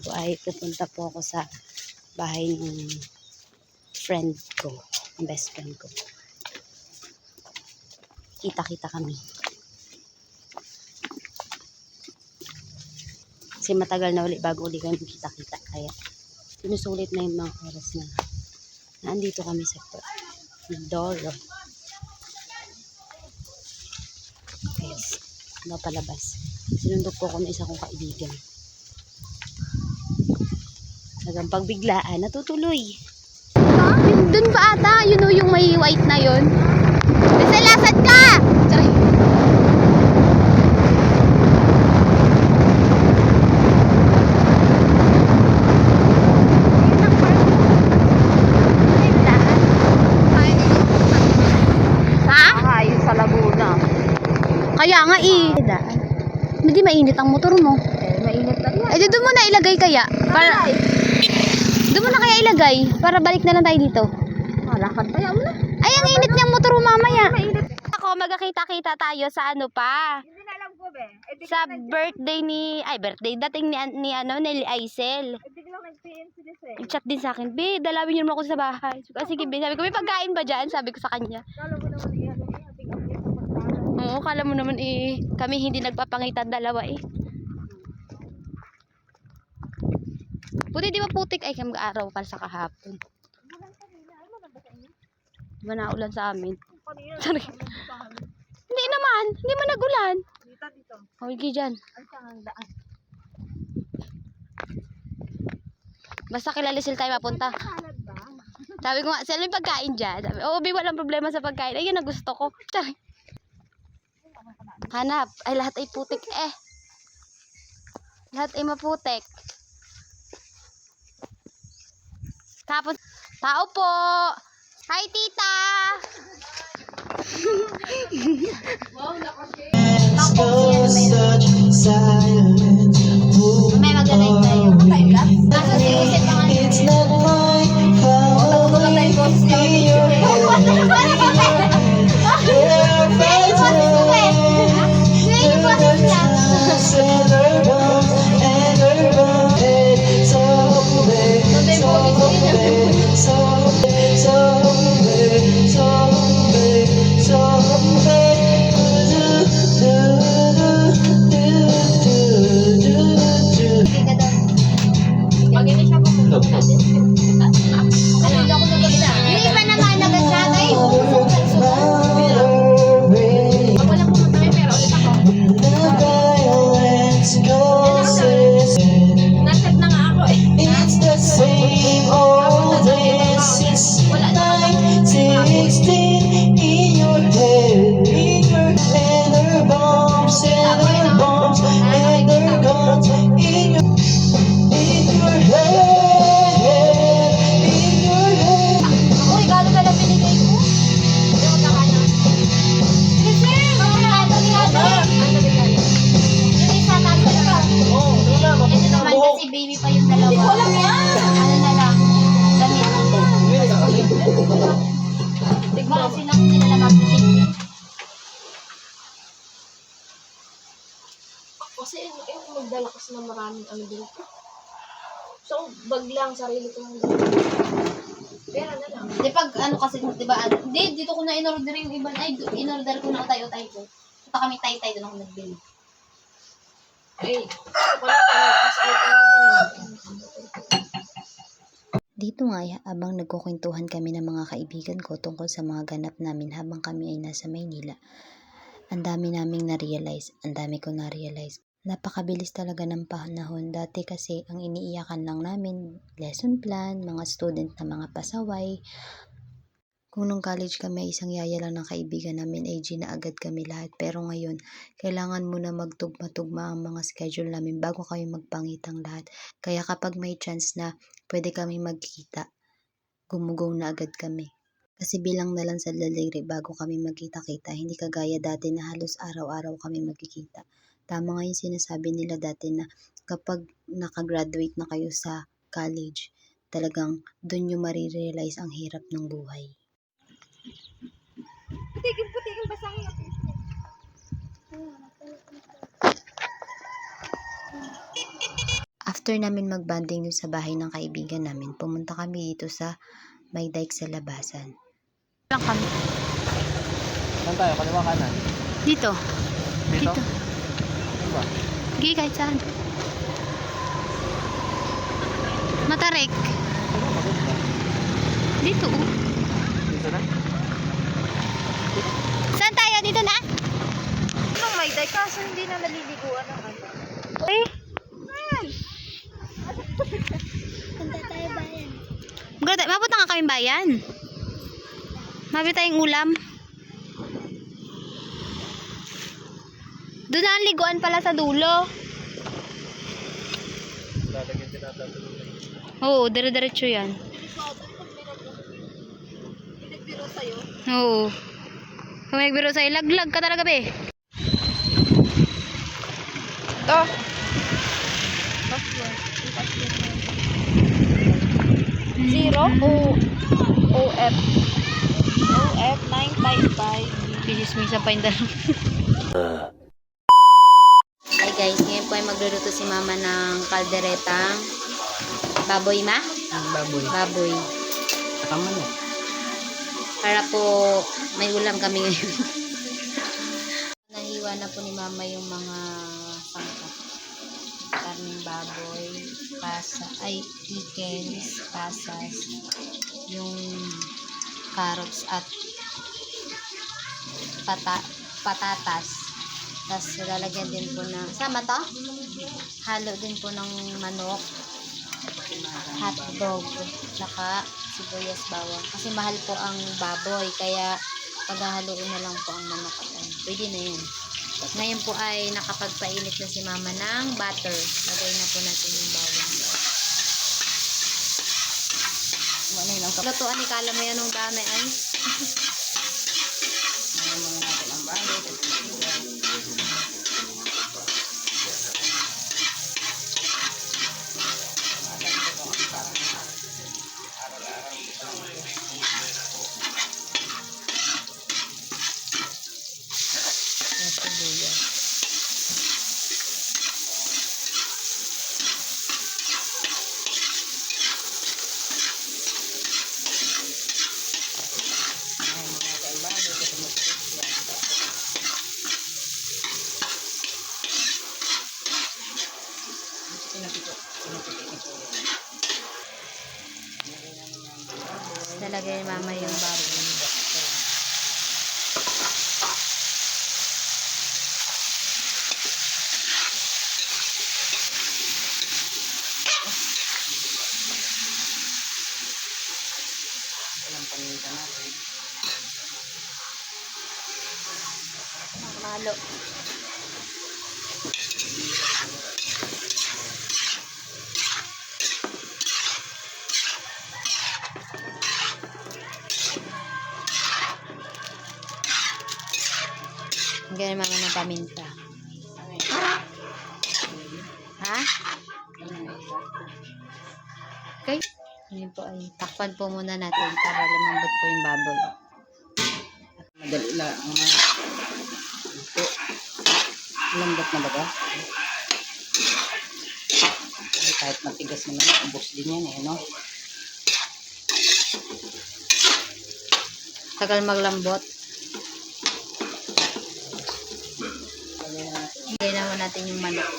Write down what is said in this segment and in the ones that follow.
po ay pupunta po ako sa bahay ng friend ko, ng best friend ko. Kita-kita kami. Kasi matagal na ulit bago ulit kami kita-kita. Kaya sinusulit na yung mga oras na nandito kami sa Doro. Guys, napalabas. Sinundok ko na isa kong kaibigan. Hanggang pagbiglaan, natutuloy. Doon pa ata, yun o yung may white na yun. Nasalasan ka! Sorry. Ayun sa Laguna. Kaya nga Hindi mainit ang motor mo. Mainit na yan. Doon mo na ilagay kaya. Doon mo na kaya ilagay. Para balik na lang tayo dito. Malakad pa yan. Ay, ang init niyang motor mo mamaya. Ako, magkakita-kita tayo sa ano pa. Hindi na alam ko, be. Sa birthday dating ni Aisel. Biglang nag-PM sila eh. Chat din sa akin, be, dalawin niyo naman ako sa bahay. Sige, be, sabi ko, may pagkain ba dyan? Sabi ko sa kanya. Kala mo naman ating update sa pagkain. Oo, kala mo naman kami hindi nagpapangitan dalawa Buti di ba putik ay mag-araw pa sa kahapon. Di ba naulan sa amin? Sorry. Hindi naman, hindi man nagulan. Dito. Okay dyan. Ang sangang daan. Basta kila Lisil tayo mapunta. Salad ba? Sabi ko nga, sila may pagkain dyan. Sabi, be, walang problema sa pagkain. Ayun na gusto ko. Sorry. Hanap. Ay, lahat ay putik Lahat ay maputik. Tapos, tao po. Hi, tita. May mag-live tayo. Nasa sinisip pa nga. It's not like how we feel. Hindi pa naman nag-chat It's the same old days since 1916 in your head, and her bombs, and her bombs, and her guns in your head, in your head. Uy, gano'n ka na binigay ko? Yung nakana. Kasi, yung isa natin na ito naman kasi baby pa yung dalawa. Hindi ko alam yan. Ano na lang, damit. Diba, sila kung sila lang mag-isip. Kasi magdala kasi ng maraming ano dito. So, bag lang, sarili ko lang dito. Pera na lang. Di pag ano kasi, di ba, dito ko na in-order yung iba, in-order ko na tayo-tayo ko. Punta kami tayo-tayo doon ako nagbili. Eh, wala pa Dito nga, abang nagkukwentuhan kami ng mga kaibigan ko tungkol sa mga ganap namin habang kami ay nasa Maynila. Ang dami naming na-realize, ang dami ko na-realize. Napakabilis talaga ng panahon. Dati kasi ang iniiyakan lang namin, lesson plan, mga student na mga pasaway. Kung nung college kami, isang yaya lang ng kaibigan namin, ay na agad kami lahat. Pero ngayon, kailangan muna magtugma-tugma ang mga schedule namin bago kami magpangitang lahat. Kaya kapag may chance na pwede kami magkita, gumugo na agad kami. Kasi bilang na lang sa daliri bago kami magkita-kita, hindi kagaya dati na halos araw-araw kami magkikita. Tama nga yung sinasabi nila dati na kapag nakagraduate na kayo sa college, talagang doon nyo marirealize ang hirap ng buhay. Putigin, basangin natin. After namin magbanding dun sa bahay ng kaibigan namin, pumunta kami dito sa may dike sa labasan. Lang kami. Saan tayo? Kaliwa kanan? Dito. Dito? Dito. Diba? Sige, kahit saan. Matarik. Dito. Dito na? Saan tayo? Dito na? Anong may day? Kaso hindi na naliliguan ng ano. Eh? Mabot na nga kami bayan. Mabit tayong ulam. Doon na ang liguan pala sa dulo. Oo, dire-diretso yan. Pinagbiro sa'yo. Oo. Kung may nagbiro sa'yo, laglag ka talaga, be. Ito. Zero OF 955. Pisismisa pa yung dalawa. Hi guys, ngayon po ay magluluto si mama ng kalderetang baboy ma? Baboy. Baboy. Tama na. Para po may ulam kami ngayon. Nahiwa na po ni mama yung mga sangkap. Karning baboy, chickens, pasas, yung carrots at patatas. Tapos lalagyan din po ng, sama to? Halo din po ng manok, hotdog, tsaka sibuyas bawang. Kasi mahal po ang baboy, kaya paghahaluin na lang po ang manok at ano. Pwede na yun. Ngayon po ay nakapagpainit na si mama ng butter. Lagay na po natin yung bawang. Lutuan ni Kala mo yan nung dami ay. Lalagay ni mama yung baboy. Malo. Ganyan mama ng paminta. Ha? Okay. Ngayon po ay takpan po muna natin para lumambot po yung baboy. Madali lang. Ito. Lambot na ba ba? Kahit matigas naman, ubos din yan eh, no? Tagal maglambot. Lagay naman natin yung manok.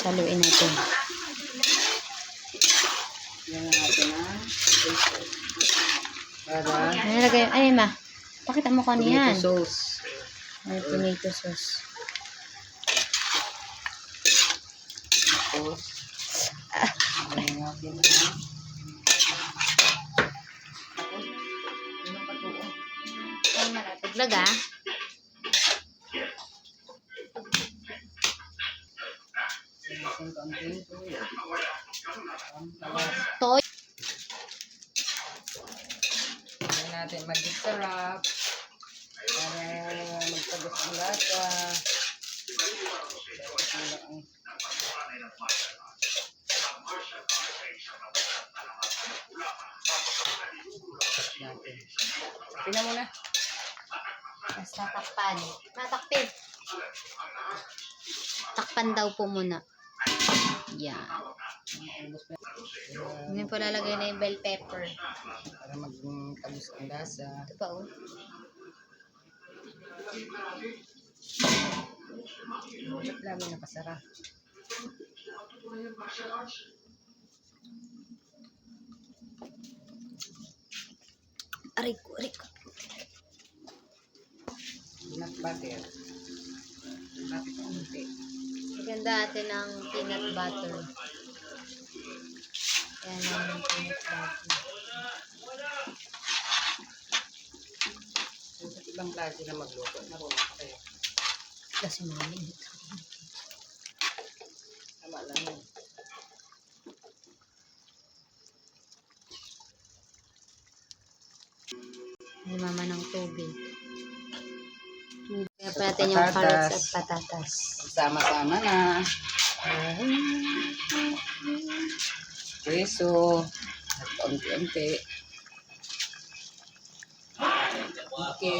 Saluin natin. Yan na natin na. Para Ano lagay? Ay ma, pakita mo kung ano yan. tomato sauce. Ay, tomato sauce. Tapos, lagyan natin na. Tuglag ah. Toy. Lagyan natin mag-sarap. Para magpagos ang lasa. Pina muna. Tapos tatakpan. Tatakpin. Takpan daw po muna. Yan. Ngayon po lalagay na yung bell pepper. Para maging tagus ang lasa. Ito pa oh. Lalo nakasara. Aray ko, aray ko. Peanut butter. Bakit ang hindi? Maganda natin ng peanut butter. Yan ang peanut butter. Sa ibang klase na magluto, marunong pa kayo. Kasi mali. Tama lang yun. Ni mama ng tubig. Kaya pa natin yung carrots at patatas. Sama-sama na. Preso. At paunti-unti. Okay.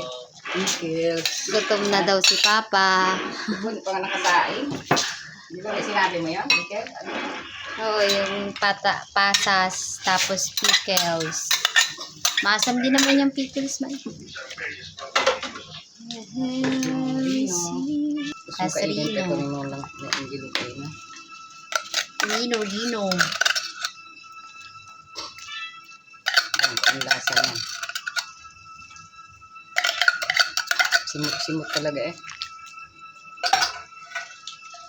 Pickles. Gutom na daw si Papa. Hindi pa nga nakasain. Hindi ba sinabi mo yun, Pickle? Ano? Oo, yung pasas, tapos pickles. Masam din naman yung pickles, man. Gusto mo kainin ka Kasrino. kung mo lang yung gilupay na. Gino. Ang lasa niya. Simot-simot talaga eh.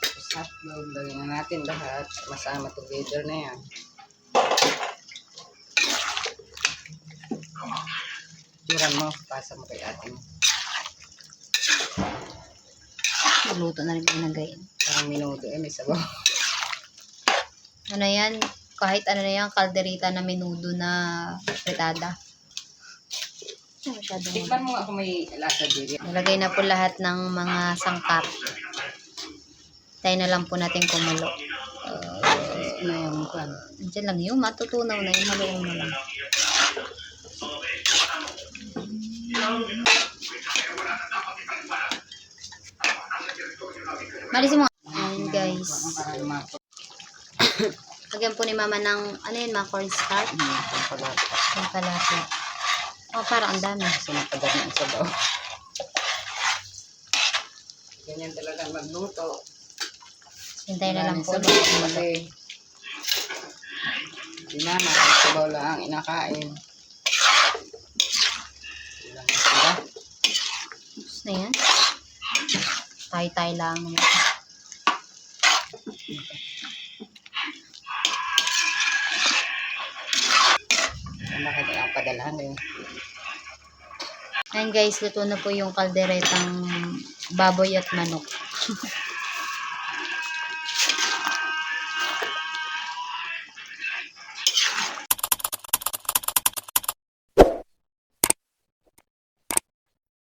Tapos hotdog, lagyan na natin lahat. Masama together na yan. Turan mo, pasa mo kay ate mo. Luto na rin pinagay. Parang minuto eh, may sabaw. Ano yan? Kahit ano na yan, kalderita na menudo na fritada. Masyado Tikman mo nga kung may lasa diri. nalagay na po lahat ng mga sangkap. Tayo na lang po natin kumulo. Ano yung kwan? Andiyan lang yun, matutunaw na yun, haluin mo lang. Malisin mo. Ayan guys. Para lumapo. Lagyan po ni mama ng, ano yun, mga cornstarch. Ang palata. Yung kalate. Oh, parang ang dami. Kasi napagat na ang sabaw. Ganyan talaga magluto. Hintay na lang po. Sabaw kasi. Si mama, ang sabaw lang ang inakain. Ilang na sila. Tapos na yan. Tay-tay lang. Bakit ang padalahan eh. Ayan guys, luto na po yung kalderetang baboy at manok.